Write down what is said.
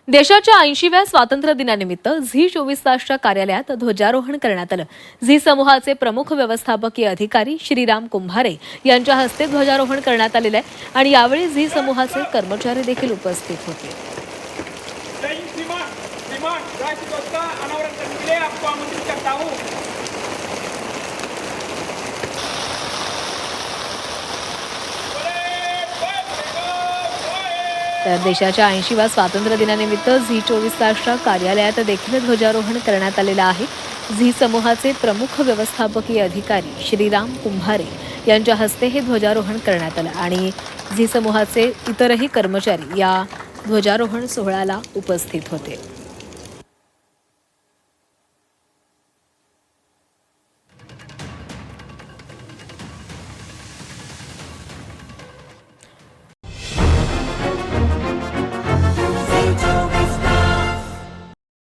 देशाच्या 80व्या स्वातंत्र्य दिनानिमित्त झी 24 तासच्या कार्यालयात ध्वजारोहण करण्यात आलं। झी समूहाचे प्रमुख व्यवस्थापकीय अधिकारी श्रीराम कुंभारे यांच्या हस्ते ध्वजारोहण करण्यात आलेले आहे आणि यावेळी झी समूहाचे कर्मचारी देखील उपस्थित होते। तर देशाच्या 80व्या स्वातंत्र्य दिनानिमित्त झी 24 तासच्या कार्यालयात देखील ध्वजारोहण करण्यात आलेलं आहे। झी समूहाचे प्रमुख व्यवस्थापकीय अधिकारी श्रीराम कुंभारे यांच्या हस्ते हे ध्वजारोहण करण्यात आलं आणि झी समूहाचे इतरही कर्मचारी या ध्वजारोहण सोहळ्याला उपस्थित होते।